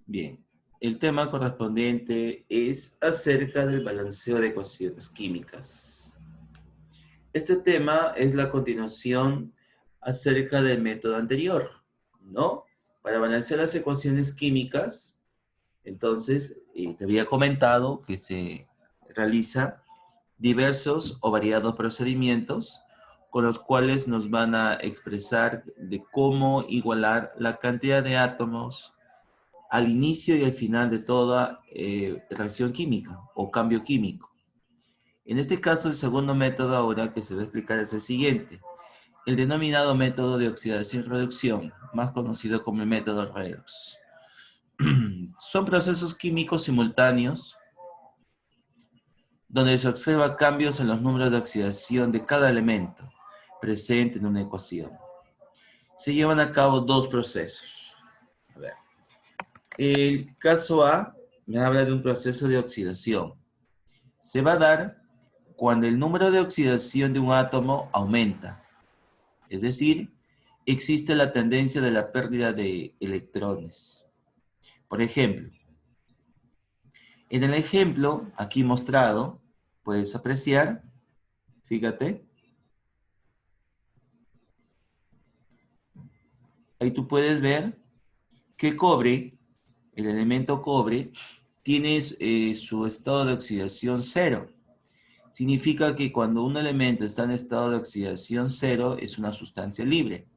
Bien, el tema correspondiente es acerca del balanceo de ecuaciones químicas. Este tema es la continuación acerca del método anterior, ¿no? Para balancear las ecuaciones químicas, entonces, te había comentado que se realiza diversos o variados procedimientos con los cuales nos van a expresar de cómo igualar la cantidad de átomos al inicio y al final de toda reacción química o cambio químico. En este caso, el segundo método ahora que se va a explicar es el siguiente, el denominado método de oxidación y reducción, más conocido como el método redox. Son procesos químicos simultáneos donde se observa cambios en los números de oxidación de cada elemento presente en una ecuación. Se llevan a cabo dos procesos. A ver. El caso A me habla de un proceso de oxidación. Se va a dar cuando el número de oxidación de un átomo aumenta. Es decir, existe la tendencia de la pérdida de electrones. Por ejemplo, en el ejemplo aquí mostrado, puedes apreciar, fíjate, ahí tú puedes ver que el cobre, el elemento cobre, tiene su estado de oxidación cero. Significa que cuando un elemento está en estado de oxidación cero, es una sustancia libre.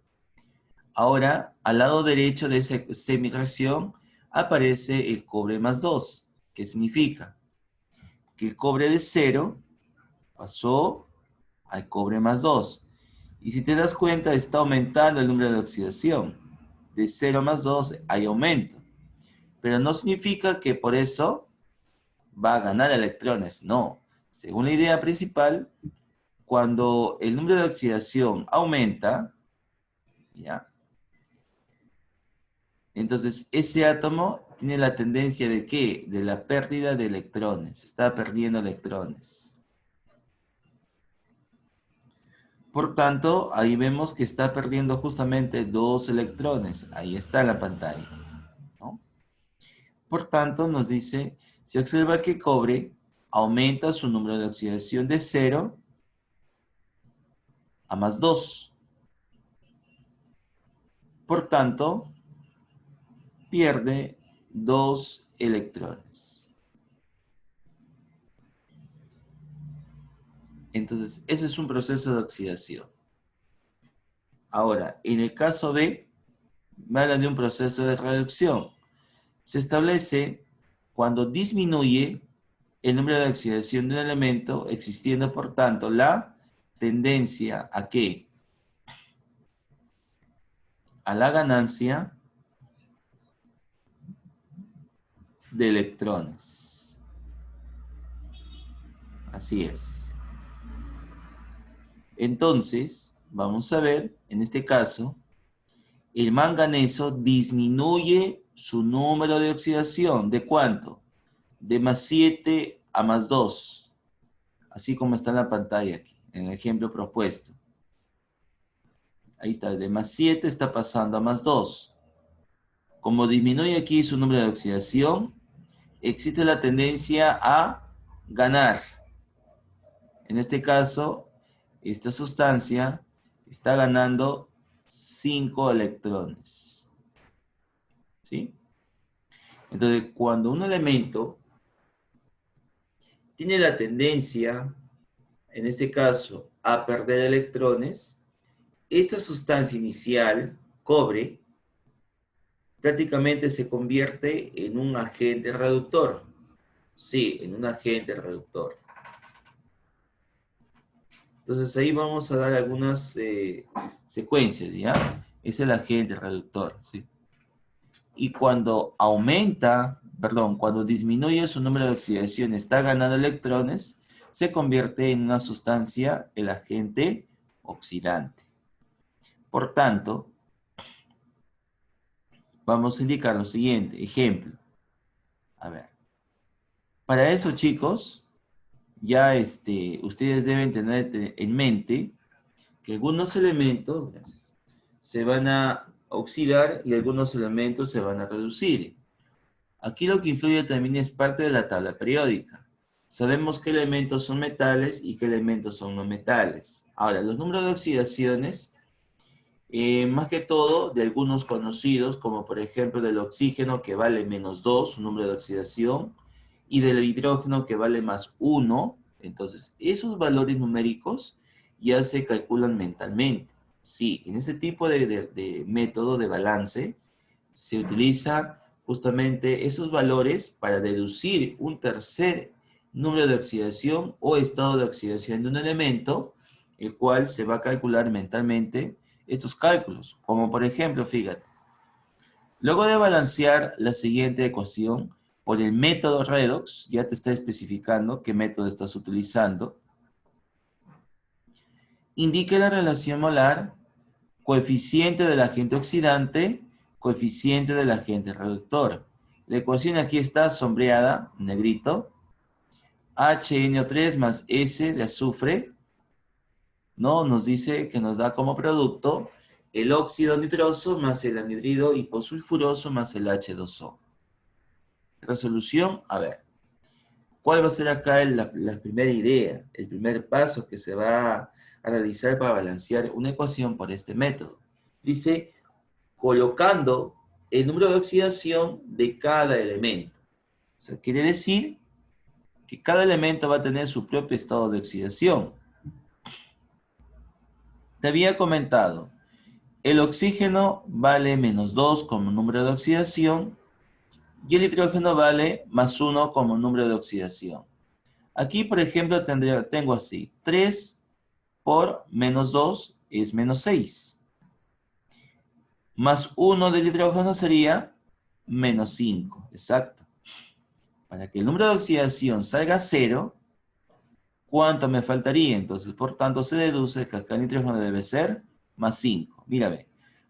Ahora, al lado derecho de esa semireacción, aparece el cobre más 2. ¿Qué significa? Que el cobre de 0 pasó al cobre más 2. Y si te das cuenta, está aumentando el número de oxidación. De 0 más 2 hay aumento. Pero no significa que por eso va a ganar electrones. No. Según la idea principal, cuando el número de oxidación aumenta, ¿ya? Entonces ese átomo tiene la tendencia de ¿qué? De la pérdida de electrones. Está perdiendo electrones. Por tanto, ahí vemos que está perdiendo justamente 2 electrones. Ahí está la pantalla, ¿no? Por tanto, nos dice, se observa que cobre aumenta su número de oxidación de 0 a más 2. Por tanto, pierde 2 electrones. Entonces, ese es un proceso de oxidación. Ahora, en el caso B, me hablan de un proceso de reducción. Se establece cuando disminuye el número de oxidación de un elemento, existiendo, por tanto, la tendencia a ¿qué? A la ganancia de electrones. Así es. Entonces, vamos a ver, en este caso, el manganeso disminuye su número de oxidación. ¿De cuánto? De más 7 a más 2. Así como está en la pantalla aquí, en el ejemplo propuesto. Ahí está, de más 7 está pasando a más 2. Como disminuye aquí su número de oxidación, existe la tendencia a ganar. En este caso, esta sustancia está ganando 5 electrones. ¿Sí? Entonces, cuando un elemento tiene la tendencia, en este caso, a perder electrones, esta sustancia inicial, cobre, prácticamente se convierte en un agente reductor. Sí, en un agente reductor. Entonces ahí vamos a dar algunas secuencias, ¿ya? Es el agente reductor, ¿sí? Y cuando aumenta, perdón, cuando disminuye su número de oxidación, está ganando electrones, se convierte en una sustancia, el agente oxidante. Por tanto, vamos a indicar lo siguiente, ejemplo. A ver, para eso, chicos, ya ustedes deben tener en mente que algunos elementos se van a oxidar y algunos elementos se van a reducir. Aquí lo que influye también es parte de la tabla periódica. Sabemos qué elementos son metales y qué elementos son no metales. Ahora, los números de oxidaciones, más que todo de algunos conocidos, como por ejemplo del oxígeno que vale -2, su número de oxidación, y del hidrógeno que vale +1. Entonces, esos valores numéricos ya se calculan mentalmente. Sí, en ese tipo de método de balance se utiliza justamente esos valores para deducir un tercer número de oxidación o estado de oxidación de un elemento, el cual se va a calcular mentalmente estos cálculos. Como por ejemplo, fíjate, luego de balancear la siguiente ecuación por el método redox, ya te está especificando qué método estás utilizando, indique la relación molar, coeficiente del agente oxidante, coeficiente del agente reductor. La ecuación aquí está sombreada, negrito, HNO3 más S de azufre, ¿no? Nos dice que nos da como producto el óxido nitroso más el anhidrido hiposulfuroso más el H2O. Resolución, a ver, ¿cuál va a ser acá la primera idea, el primer paso que se va a realizar para balancear una ecuación por este método? Dice, colocando el número de oxidación de cada elemento. O sea, quiere decir que cada elemento va a tener su propio estado de oxidación. Te había comentado, el oxígeno vale -2 como número de oxidación y el hidrógeno vale +1 como número de oxidación. Aquí, por ejemplo, tengo así, 3 por -2 es -6. Más 1 del hidrógeno sería -5, exacto. Para que el número de oxidación salga a 0, ¿cuánto me faltaría? Entonces, por tanto, se deduce que acá el nitrógeno debe ser +5. Mírame,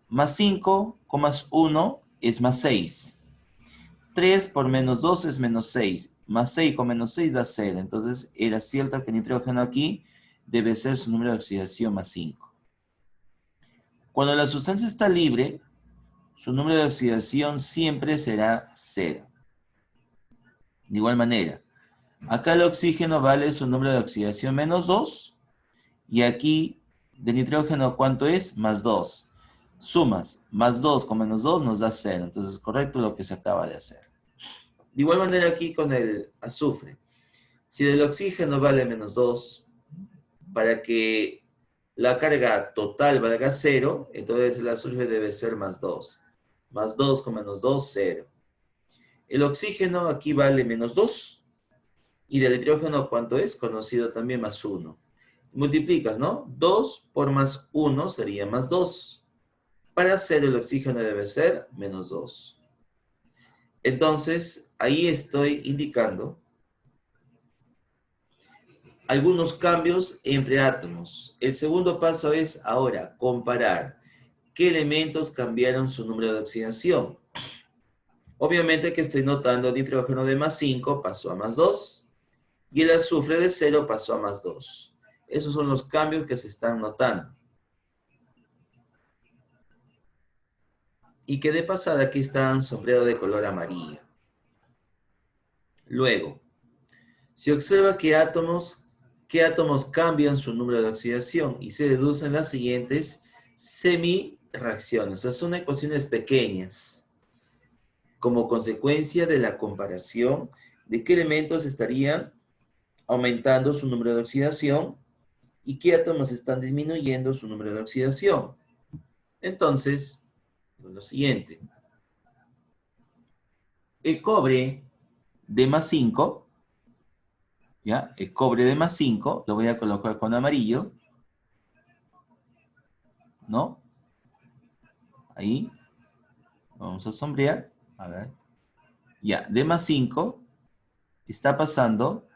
+5 con +1 es +6. 3 por -2 es -6. +6 con -6 da 0. Entonces, era cierto que el nitrógeno aquí debe ser su número de oxidación +5. Cuando la sustancia está libre, su número de oxidación siempre será 0. De igual manera, acá el oxígeno vale su número de oxidación -2. Y aquí, de nitrógeno, ¿cuánto es? +2. Sumas, +2 con -2 nos da 0. Entonces, es correcto lo que se acaba de hacer. De igual manera aquí con el azufre. Si del oxígeno vale -2, para que la carga total valga 0, entonces el azufre debe ser +2. +2 con -2, 0. El oxígeno aquí vale -2. Y del hidrógeno, ¿cuánto es? Conocido también +1. Multiplicas, ¿no? 2 por +1 sería +2. Para hacer el oxígeno debe ser -2. Entonces, ahí estoy indicando algunos cambios entre átomos. El segundo paso es ahora comparar qué elementos cambiaron su número de oxidación. Obviamente que estoy notando el nitrógeno de +5 pasó a +2 y el azufre de 0 pasó a +2. Esos son los cambios que se están notando. Y que de pasada aquí están sombreado de color amarillo. Luego, se observa qué átomos cambian su número de oxidación y se deducen las siguientes semi-reacciones. O sea, son ecuaciones pequeñas como consecuencia de la comparación de qué elementos estarían aumentando su número de oxidación y qué átomos están disminuyendo su número de oxidación. Entonces, lo siguiente. El cobre de +5, ¿ya? El cobre de +5, lo voy a colocar con amarillo, ¿no? Ahí, vamos a sombrear, a ver. Ya, de +5 está pasando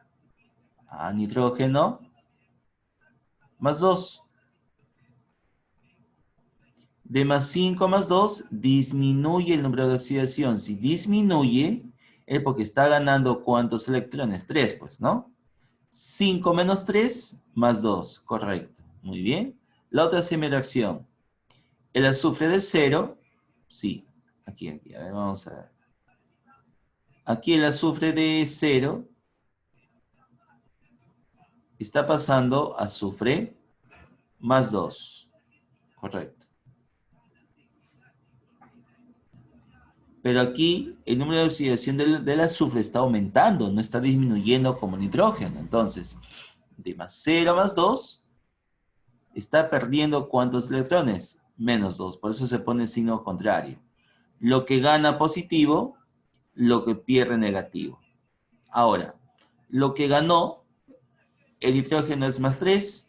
a nitrógeno +2. De +5 a +2 disminuye el número de oxidación. Si disminuye, es porque está ganando ¿cuántos electrones? 3, pues, ¿no? 5 menos 3, +2. Correcto. Muy bien. La otra semireacción. El azufre de 0, sí. Aquí. A ver, vamos a ver. Aquí el azufre de 0 está pasando a azufre más 2. Correcto. Pero aquí el número de oxidación del azufre está aumentando, no está disminuyendo como nitrógeno. Entonces, de más 0 a más 2, está perdiendo ¿cuántos electrones? Menos 2. Por eso se pone el signo contrario. Lo que gana positivo, lo que pierde negativo. Ahora, lo que ganó el nitrógeno es más 3,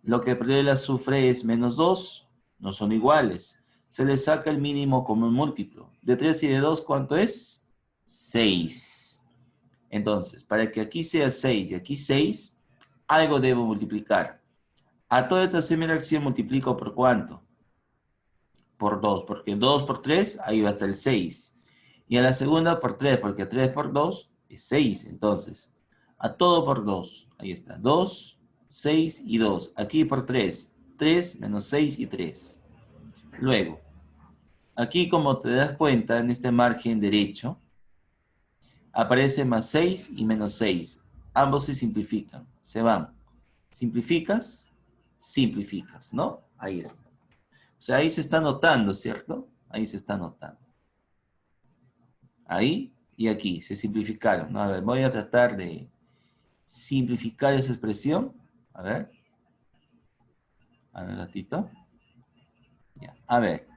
lo que perdió el azufre es menos 2, no son iguales. Se le saca el mínimo común múltiplo. De 3 y de 2, ¿cuánto es? 6. Entonces, para que aquí sea 6 y aquí 6, algo debo multiplicar. A toda esta semireacción multiplico por ¿cuánto? Por 2, porque 2 por 3, ahí va hasta el 6. Y a la segunda por 3, porque 3 por 2 es 6. Entonces, a todo por 2. Ahí está. 2, 6 y 2. Aquí por 3. 3 menos 6 y 3. Luego, aquí como te das cuenta, en este margen derecho, aparece más 6 y menos 6. Ambos se simplifican. Se van. Simplificas, simplificas, ¿no? Ahí está. O sea, ahí se está notando, ¿cierto? Ahí se está notando. Ahí y aquí se simplificaron. A ver, voy a tratar de simplificar esa expresión. A ver un ratito. Ya. A ver,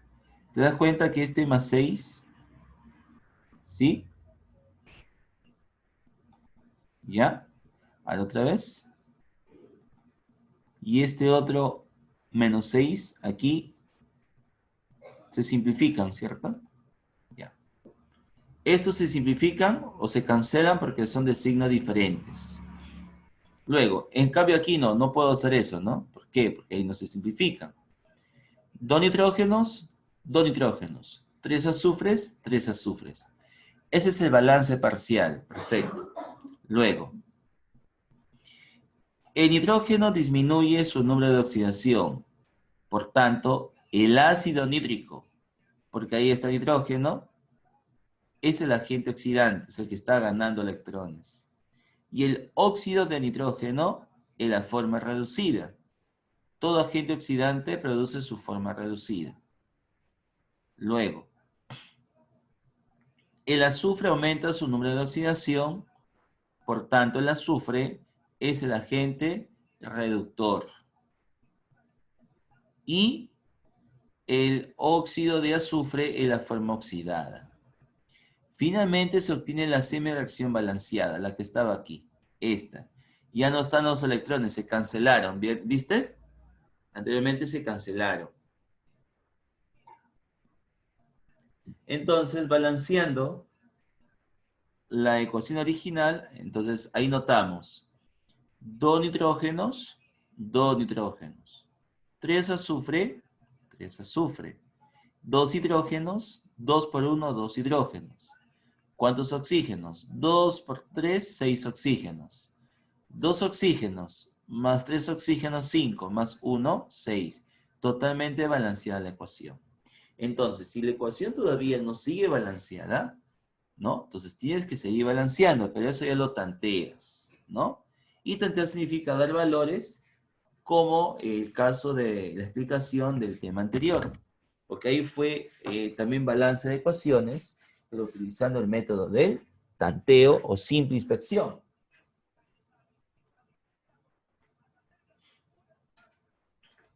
¿te das cuenta que este más 6? ¿Sí? ¿Ya? A ver, otra vez. Y este otro menos 6 aquí se simplifican, ¿cierto? Ya. Estos se simplifican o se cancelan porque son de signos diferentes. Luego, en cambio aquí no puedo hacer eso, ¿no? ¿Por qué? Porque ahí no se simplifican. Dos nitrógenos, dos nitrógenos. Tres azufres, tres azufres. Ese es el balance parcial. Perfecto. Luego, el nitrógeno disminuye su número de oxidación. Por tanto, el ácido nítrico, porque ahí está el nitrógeno, es el agente oxidante, es el que está ganando electrones. Y el óxido de nitrógeno es la forma reducida. Todo agente oxidante produce su forma reducida. Luego, el azufre aumenta su número de oxidación, por tanto el azufre es el agente reductor. Y el óxido de azufre es la forma oxidada. Finalmente se obtiene la semireacción balanceada, la que estaba aquí, esta. Ya no están los electrones, se cancelaron, ¿viste? Anteriormente se cancelaron. Entonces, balanceando la ecuación original, entonces ahí notamos dos nitrógenos, dos nitrógenos. Tres azufre, tres azufre. Dos hidrógenos, 2 por 1, 2 hidrógenos. ¿Cuántos oxígenos? 2 por 3, 6 oxígenos. 2 oxígenos más 3 oxígenos, 5, más 1, 6. Totalmente balanceada la ecuación. Entonces, si la ecuación todavía no sigue balanceada, ¿no? Entonces tienes que seguir balanceando, pero eso ya lo tanteas, ¿no? Y tantear significa dar valores, como el caso de la explicación del tema anterior. Porque ahí fue también balance de ecuaciones, pero utilizando el método del tanteo o simple inspección.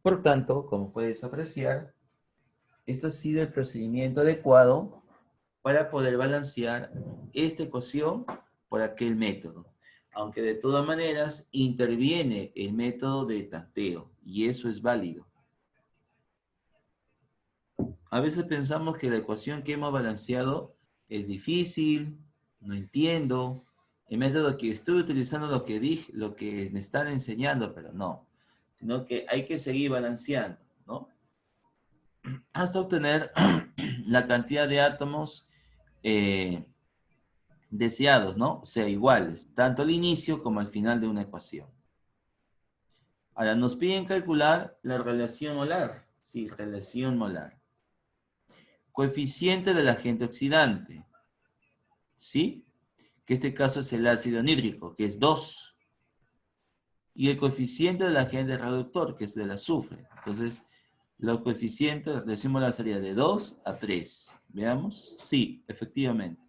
Por tanto, como puedes apreciar, esto ha sido el procedimiento adecuado para poder balancear esta ecuación por aquel método. Aunque de todas maneras interviene el método de tanteo y eso es válido. A veces pensamos que la ecuación que hemos balanceado es difícil, no entiendo. El método que estoy utilizando lo que dije, lo que me están enseñando, pero no. Sino que hay que seguir balanceando, ¿no? Hasta obtener la cantidad de átomos deseados, ¿no? O sea, iguales, tanto al inicio como al final de una ecuación. Ahora, nos piden calcular la relación molar. Sí, relación molar. Coeficiente del agente oxidante. ¿sí? Que este caso es el ácido nítrico, que es 2. Y el coeficiente del agente reductor, que es del azufre. Entonces, los coeficientes, decimos la salida de 2 a 3. ¿Veamos? Sí, efectivamente,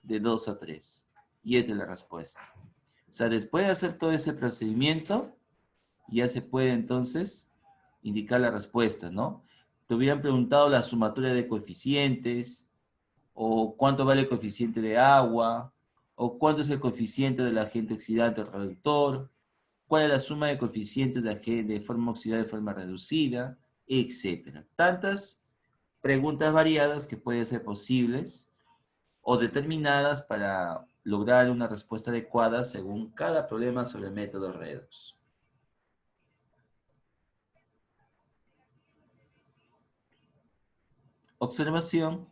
de 2 a 3. Y esta es la respuesta. O sea, después de hacer todo ese procedimiento, ya se puede entonces indicar la respuesta, ¿no? Te hubieran preguntado la sumatoria de coeficientes, o cuánto vale el coeficiente de agua, o cuánto es el coeficiente del agente oxidante o reductor, cuál es la suma de coeficientes de forma oxidada y de forma reducida, etcétera. Tantas preguntas variadas que pueden ser posibles o determinadas para lograr una respuesta adecuada según cada problema sobre el método redox. Observación.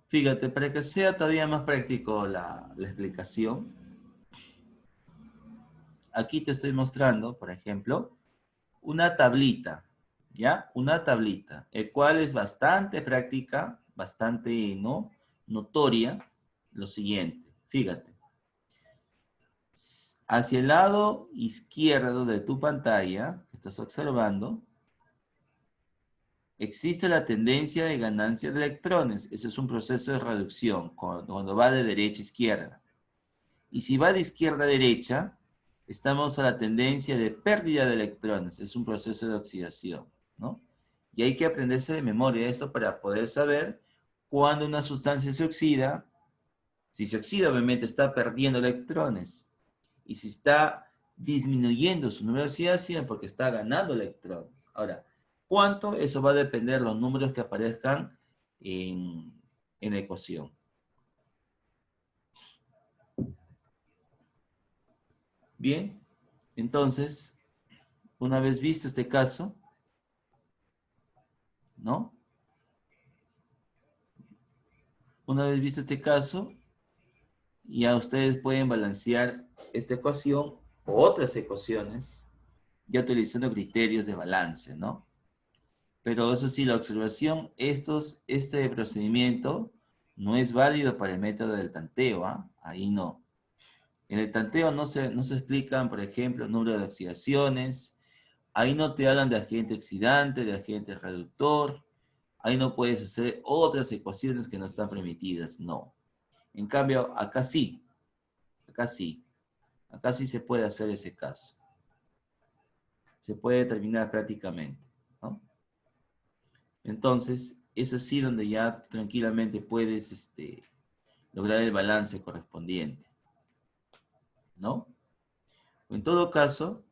Fíjate, para que sea todavía más práctico la explicación, aquí te estoy mostrando, por ejemplo, una tablita, ¿ya? Una tablita, el cual es bastante práctica, bastante, ¿no? Notoria, lo siguiente. Fíjate, hacia el lado izquierdo de tu pantalla, que estás observando, existe la tendencia de ganancia de electrones. Ese es un proceso de reducción, cuando va de derecha a izquierda. Y si va de izquierda a derecha, estamos a la tendencia de pérdida de electrones. Es un proceso de oxidación, ¿no? Y hay que aprenderse de memoria esto para poder saber cuándo una sustancia se oxida. Si se oxida, obviamente está perdiendo electrones. Y si está disminuyendo su número de oxidación, porque está ganando electrones. Ahora, ¿cuánto? Eso va a depender de los números que aparezcan en la ecuación. Bien, entonces, una vez visto este caso, ¿no? Una vez visto este caso, ya ustedes pueden balancear esta ecuación o otras ecuaciones, ya utilizando criterios de balance, ¿no? Pero eso sí, la observación, este procedimiento no es válido para el método del tanteo, ¿ah? Ahí no. En el tanteo no se explican, por ejemplo, el número de oxidaciones, ahí no te hablan de agente oxidante, de agente reductor, ahí no puedes hacer otras ecuaciones que no están permitidas, no. En cambio, acá sí, acá sí, acá sí se puede hacer ese caso. Se puede determinar prácticamente, ¿no? Entonces, es así donde ya tranquilamente puedes lograr el balance correspondiente, ¿no? En todo caso,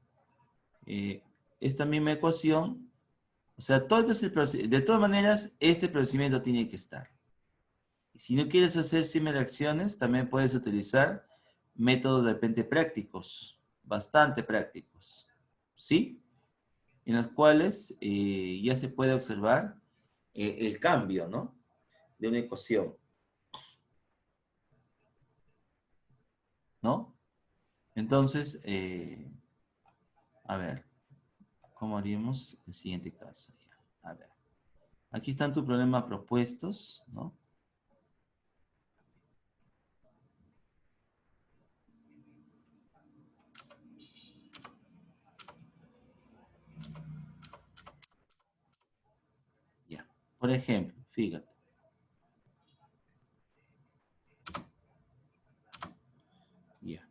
esta misma ecuación, o sea, de todas maneras, este procedimiento tiene que estar. Si no quieres hacer reacciones, también puedes utilizar métodos de repente prácticos, bastante prácticos, ¿sí? En los cuales ya se puede observar el cambio, ¿no? De una ecuación, ¿no? Entonces, a ver, ¿cómo haríamos el siguiente caso? A ver, aquí están tus problemas propuestos, ¿no? Ya, por ejemplo, fíjate. Ya.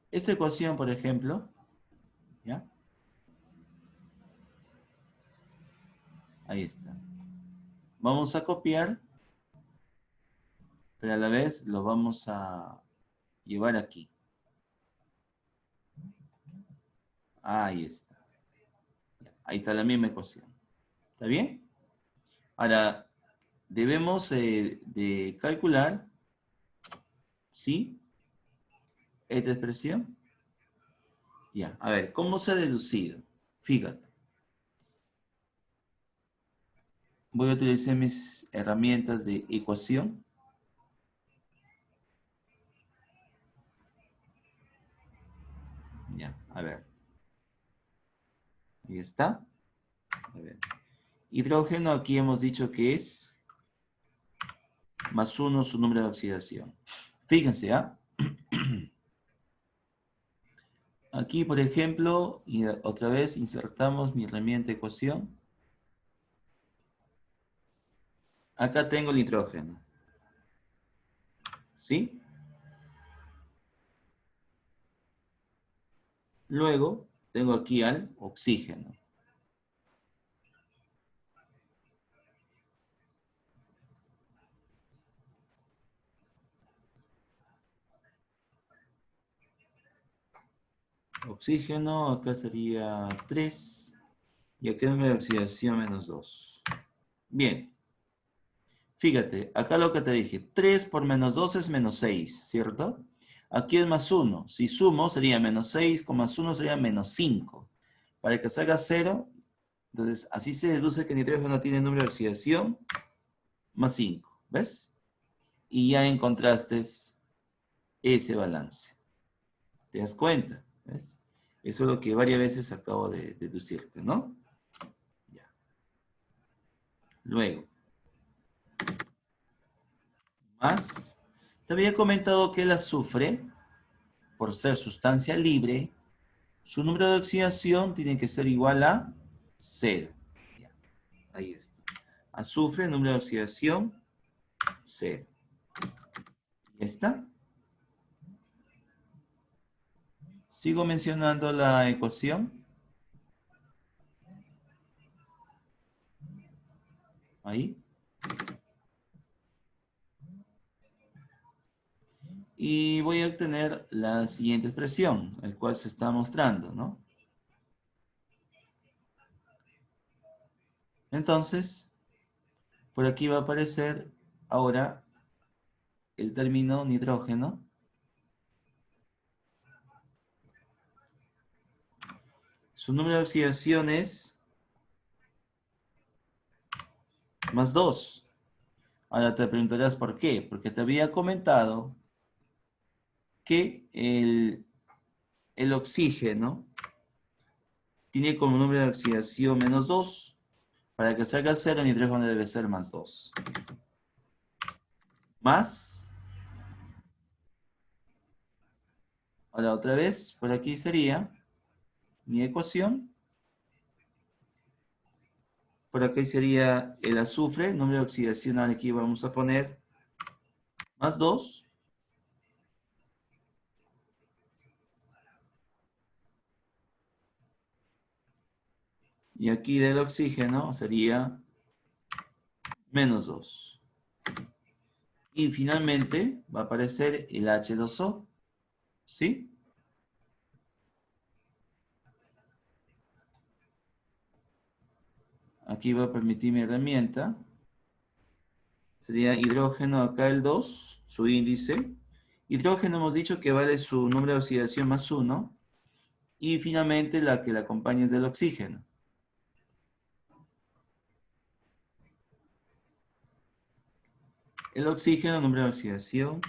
Esta ecuación, por ejemplo, ¿ya? Ahí está. Vamos a copiar, pero a la vez lo vamos a llevar aquí. Ahí está. Ahí está la misma ecuación. ¿Está bien? Ahora, debemos de calcular, ¿sí? Esta expresión. Ya, a ver, ¿cómo se ha deducido? Fíjate. Voy a utilizar mis herramientas de ecuación. Ya, a ver. Ahí está. A ver. Hidrógeno aquí hemos dicho que es más 1 su número de oxidación. Fíjense, ¿ah? Aquí, por ejemplo, y otra vez insertamos mi herramienta de ecuación. Acá tengo el nitrógeno. ¿Sí? Luego, tengo aquí al oxígeno. Oxígeno, acá sería 3. Y acá número de oxidación menos 2. Bien. Fíjate, acá lo que te dije, 3 por menos 2 es menos 6, ¿cierto? Aquí es más 1. Si sumo sería menos 6 con más 1 sería menos 5. Para que salga 0, entonces así se deduce que el nitrógeno tiene número de oxidación más 5. ¿Ves? Y ya encontraste ese balance. ¿Te das cuenta? ¿Ves? Eso es lo que varias veces acabo de deducirte, ¿no? Ya. Luego, más. Te había comentado que el azufre, por ser sustancia libre, su número de oxidación tiene que ser igual a 0. Ya, ahí está. Azufre, número de oxidación, 0. ¿Ya está? Sigo mencionando la ecuación. Ahí. Y voy a obtener la siguiente expresión, el cual se está mostrando, ¿no? Entonces, por aquí va a aparecer ahora el término nitrógeno. Su número de oxidación es más 2. Ahora te preguntarás por qué. Porque te había comentado que el oxígeno tiene como número de oxidación menos 2. Para que salga 0, el nitrógeno debe ser más 2. Más. Ahora otra vez, por aquí sería mi ecuación. Por aquí sería el azufre, número de oxidación aquí vamos a poner más 2. Y aquí del oxígeno sería menos 2. Y finalmente va a aparecer el H2O. ¿Sí? Aquí va a permitir mi herramienta. Sería hidrógeno acá el 2, su índice. Hidrógeno hemos dicho que vale su número de oxidación más 1. Y finalmente la que la acompaña es del oxígeno. El oxígeno, número de oxidación,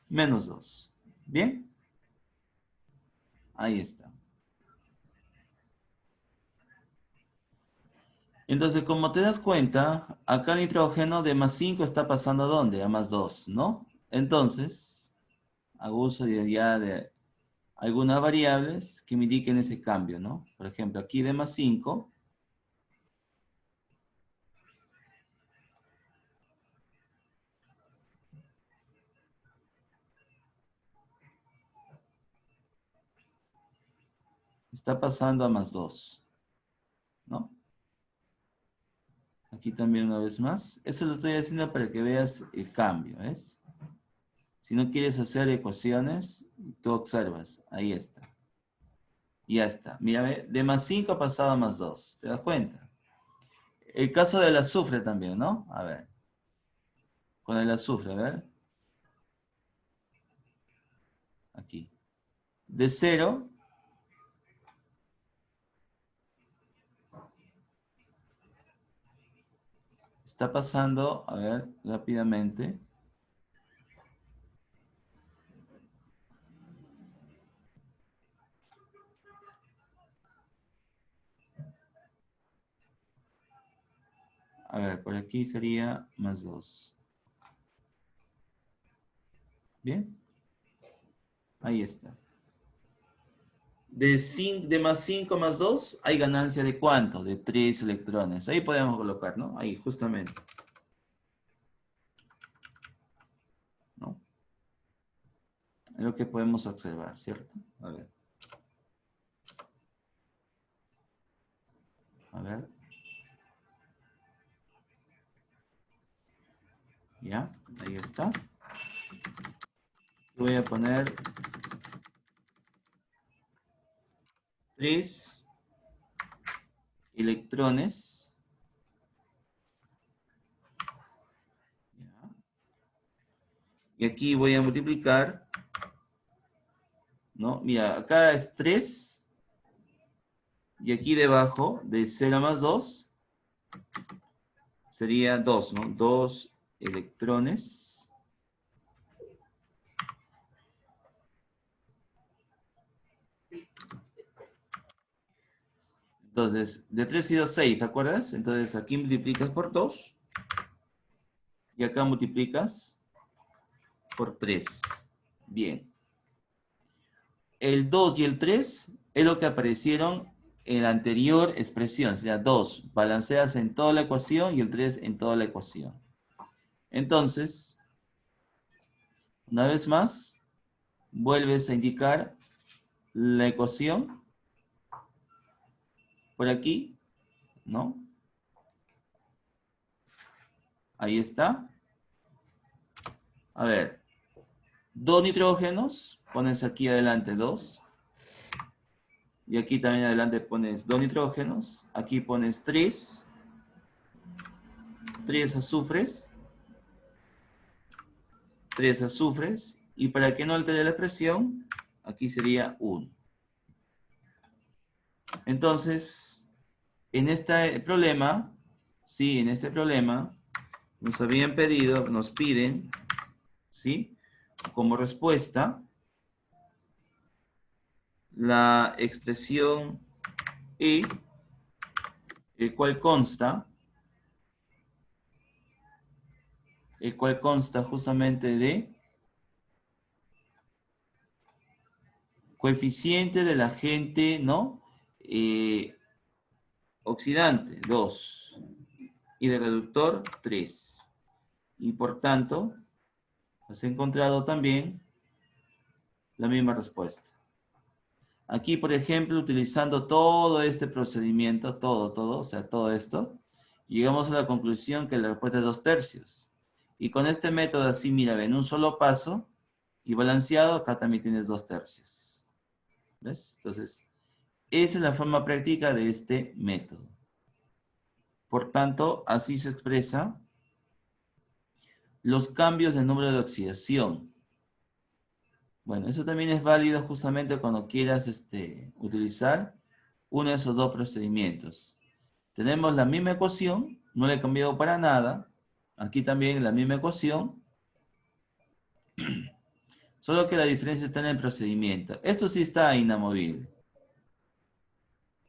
menos 2. ¿Bien? Ahí está. Entonces, como te das cuenta, acá el nitrógeno de más 5 está pasando ¿a dónde? A más 2, ¿no? Entonces, hago uso ya de algunas variables que me indiquen ese cambio, ¿no? Por ejemplo, aquí de más 5 está pasando a más 2, ¿no? Aquí también una vez más. Eso lo estoy haciendo para que veas el cambio, ¿ves? Si no quieres hacer ecuaciones, tú observas. Ahí está. Y ya está. Mira, ve, de más 5 ha pasado a más 2. ¿Te das cuenta? El caso del azufre también, ¿no? A ver. Con el azufre, a ver. Aquí. De 0 está pasando, a ver, rápidamente. A ver, por aquí sería más 2. Bien, ahí está. De más 5 más 2, hay ganancia de ¿cuánto? De 3 electrones. Ahí podemos colocar, ¿no? Ahí, justamente. ¿No? Es lo que podemos observar, ¿cierto? A ver. A ver. Ya, ahí está. Voy a poner 3 electrones. Ya. Y aquí voy a multiplicar, ¿no? Mira, acá es 3. Y aquí debajo, de 0 más 2, sería 2, ¿no? 2 electrones. Entonces, de 3 y 2, 6, ¿te acuerdas? Entonces, aquí multiplicas por 2. Y acá multiplicas por 3. Bien. El 2 y el 3 es lo que aparecieron en la anterior expresión. O sea, 2 balanceas en toda la ecuación y el 3 en toda la ecuación. Entonces, una vez más, vuelves a indicar la ecuación por aquí, ¿no? Ahí está. A ver, 2 nitrógenos, pones aquí adelante 2. Y aquí también adelante pones 2 nitrógenos. Aquí pones 3 azufres. 3 azufres. Y para que no altere la presión, aquí sería 1. Entonces, en este problema, sí, en este problema, nos habían pedido, nos piden, ¿sí? Como respuesta, la expresión E, el cual consta justamente de coeficiente del agente, ¿no? Oxidante, 2. Y de reductor, 3. Y por tanto, has encontrado también la misma respuesta. Aquí, por ejemplo, utilizando todo este procedimiento, todo, o sea, todo esto, llegamos a la conclusión que la respuesta es 2/3. Y con este método así, mira, en un solo paso y balanceado, acá también tienes 2/3. ¿Ves? Entonces, esa es la forma práctica de este método. Por tanto, así se expresa los cambios de número de oxidación. Bueno, eso también es válido justamente cuando quieras utilizar uno de esos dos procedimientos. Tenemos la misma ecuación, no le he cambiado para nada. Aquí también la misma ecuación, solo que la diferencia está en el procedimiento. Esto sí está inamovible,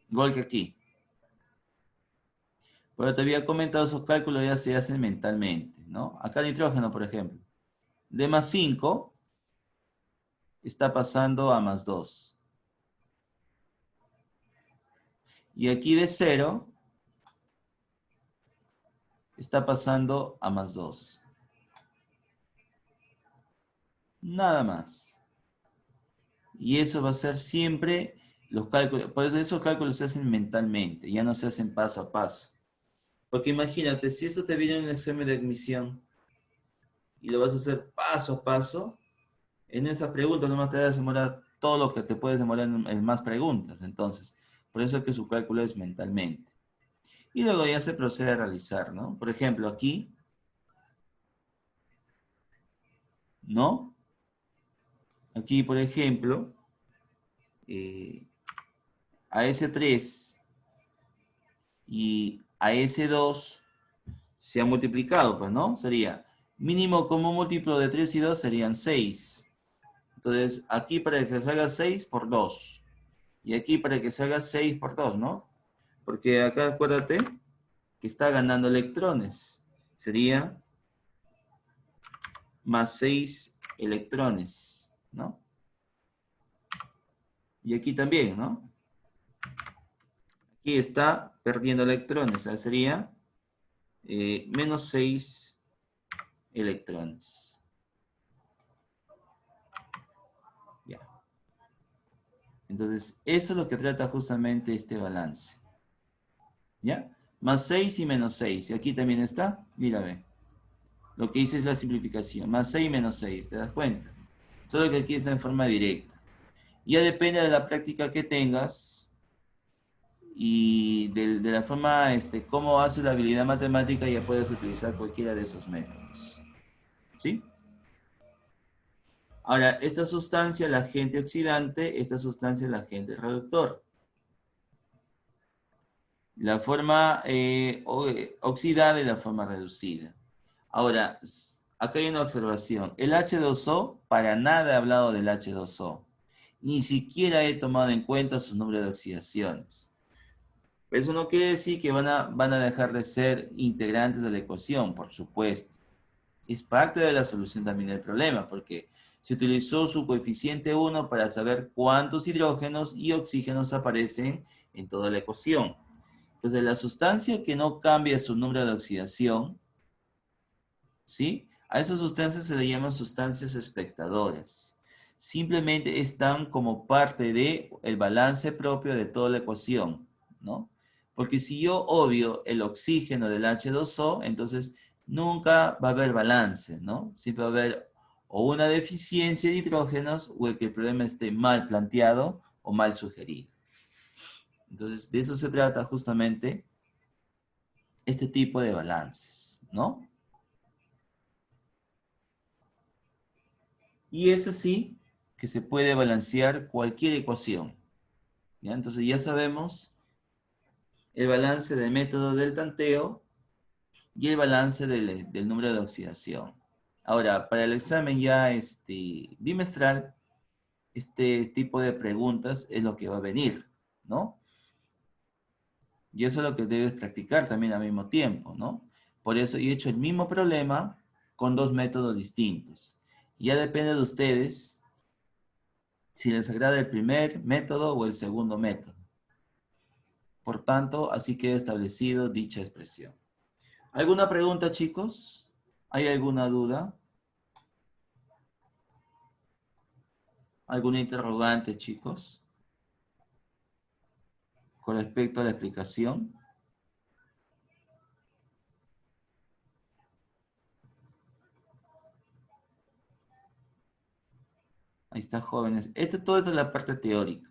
igual que aquí. Pero te había comentado, esos cálculos ya se hacen mentalmente, ¿no? Acá el nitrógeno, por ejemplo, de más 5 está pasando a más 2. Y aquí de 0 está pasando a más 2. Nada más. Y eso va a ser siempre los cálculos. Por eso esos cálculos se hacen mentalmente, ya no se hacen paso a paso. Porque imagínate, si esto te viene en un examen de admisión y lo vas a hacer paso a paso, en esa pregunta nomás te vas a demorar todo lo que te puedes demorar en más preguntas. Entonces, por eso es que su cálculo es mentalmente. Y luego ya se procede a realizar, ¿no? Por ejemplo, aquí, ¿no? Aquí, por ejemplo, a S3 y a S2 se han multiplicado, pues, ¿no? Sería mínimo como múltiplo de 3 y 2 serían 6. Entonces, aquí para que salga 6 por 2. Y aquí para que salga 6 por 2, ¿no? Porque acá acuérdate que está ganando electrones. Sería más 6 electrones, ¿no? Y aquí también, ¿no? Aquí está perdiendo electrones, o sea, sería menos 6 electrones. Ya. Entonces, eso es lo que trata justamente este balance. ¿Ya? Más 6 y menos 6. Y aquí también está, mira, ve. Lo que hice es la simplificación. Más 6 y menos 6, ¿te das cuenta? Solo que aquí está en forma directa. Ya depende de la práctica que tengas y de la forma, cómo haces la habilidad matemática, ya puedes utilizar cualquiera de esos métodos. ¿Sí? Ahora, esta sustancia es la agente oxidante, esta sustancia es la agente reductor. La forma oxidada y la forma reducida. Ahora, acá hay una observación. El H2O, para nada he hablado del H2O. Ni siquiera he tomado en cuenta su número de oxidaciones. Eso no quiere decir que van a dejar de ser integrantes de la ecuación, por supuesto. Es parte de la solución también del problema, porque se utilizó su coeficiente 1 para saber cuántos hidrógenos y oxígenos aparecen en toda la ecuación. Entonces, la sustancia que no cambia su número de oxidación, ¿sí? A esas sustancias se le llaman sustancias espectadoras. Simplemente están como parte del balance propio de toda la ecuación, ¿no? Porque si yo obvio el oxígeno del H2O, entonces nunca va a haber balance, ¿no? Siempre va a haber o una deficiencia de hidrógenos o el que el problema esté mal planteado o mal sugerido. Entonces, de eso se trata justamente este tipo de balances, ¿no? Y es así que se puede balancear cualquier ecuación, ¿ya? Entonces ya sabemos el balance del método del tanteo y el balance del número de oxidación. Ahora, para el examen ya bimestral, este tipo de preguntas es lo que va a venir, ¿no? Y eso es lo que debes practicar también al mismo tiempo, ¿no? Por eso he hecho el mismo problema con dos métodos distintos. Ya depende de ustedes si les agrada el primer método o el segundo método. Por tanto, así queda establecido dicha expresión. ¿Alguna pregunta, chicos? ¿Hay alguna duda? ¿Alguna interrogante, chicos? Con respecto a la explicación. Ahí está, jóvenes. Todo esto es la parte teórica.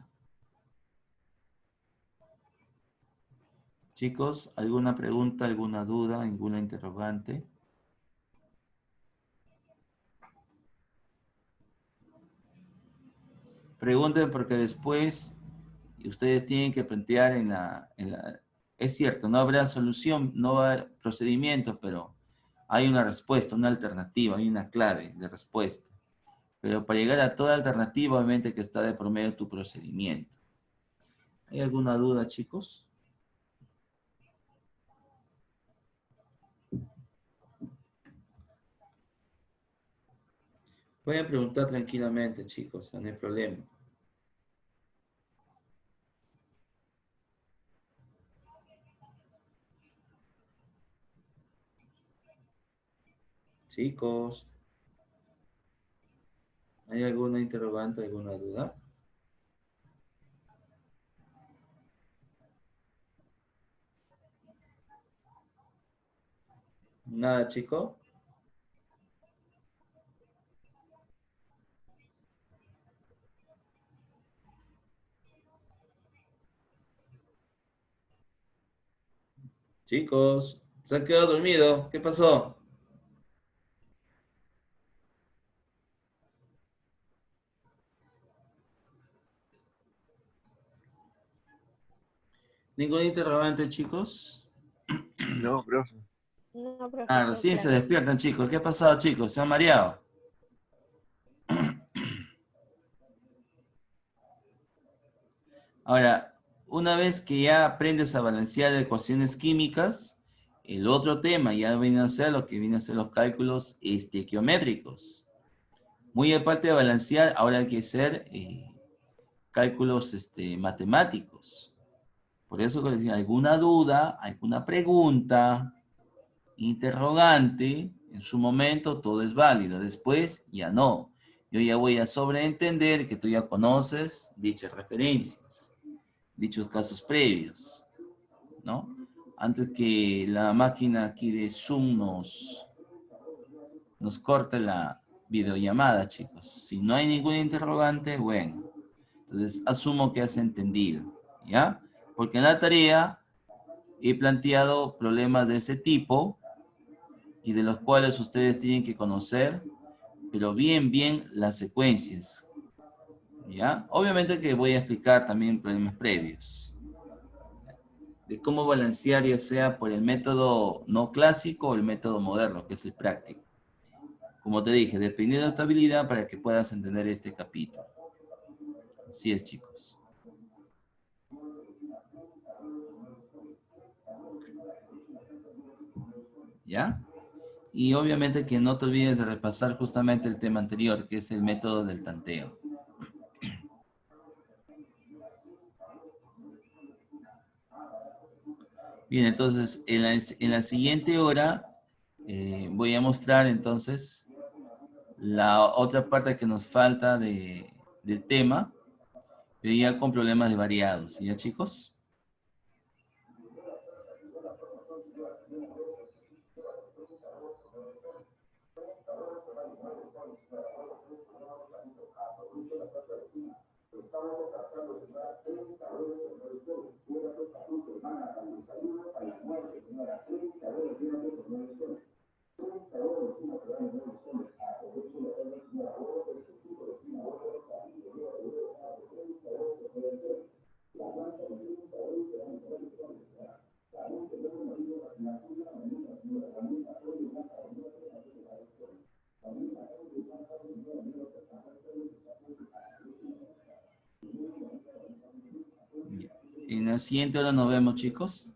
Chicos, ¿alguna pregunta, alguna duda, alguna interrogante? Pregunten porque después ustedes tienen que plantear Es cierto, no habrá solución, no va a haber procedimiento, pero hay una respuesta, una alternativa, hay una clave de respuesta. Pero para llegar a toda alternativa, obviamente que está de promedio tu procedimiento. ¿Hay alguna duda, chicos? Pueden preguntar tranquilamente, chicos, no hay problema. Chicos, ¿hay alguna interrogante, alguna duda? Nada, chico. Chicos, se han quedado dormidos. ¿Qué pasó? ¿Ningún interrogante, chicos? No, profe. No, profe, Ah, todo recién se claro. despiertan, chicos. ¿Qué ha pasado, chicos? ¿Se han mareado? Ahora, una vez que ya aprendes a balancear ecuaciones químicas, el otro tema ya viene a ser lo que viene a ser los cálculos estequiométricos. Muy aparte de balancear, ahora hay que hacer cálculos matemáticos. Por eso, que les digo, alguna duda, alguna pregunta, interrogante, en su momento todo es válido. Después ya no. Yo ya voy a sobreentender que tú ya conoces dichas referencias, dichos casos previos, ¿no? Antes que la máquina aquí de Zoom nos corte la videollamada, chicos. Si no hay ningún interrogante, bueno. Entonces, asumo que has entendido, ¿ya? Porque en la tarea he planteado problemas de ese tipo y de los cuales ustedes tienen que conocer, pero bien las secuencias, ¿ya? Obviamente que voy a explicar también problemas previos, de cómo balancear ya sea por el método no clásico o el método moderno, que es el práctico. Como te dije, dependiendo de tu habilidad para que puedas entender este capítulo. Así es, chicos. ¿Ya? Y obviamente que no te olvides de repasar justamente el tema anterior, que es el método del tanteo. Bien, entonces en la siguiente hora voy a mostrar entonces la otra parte que nos falta del tema, pero ya con problemas de variados. ¿Ya, chicos? En la siguiente hora nos vemos, chicos.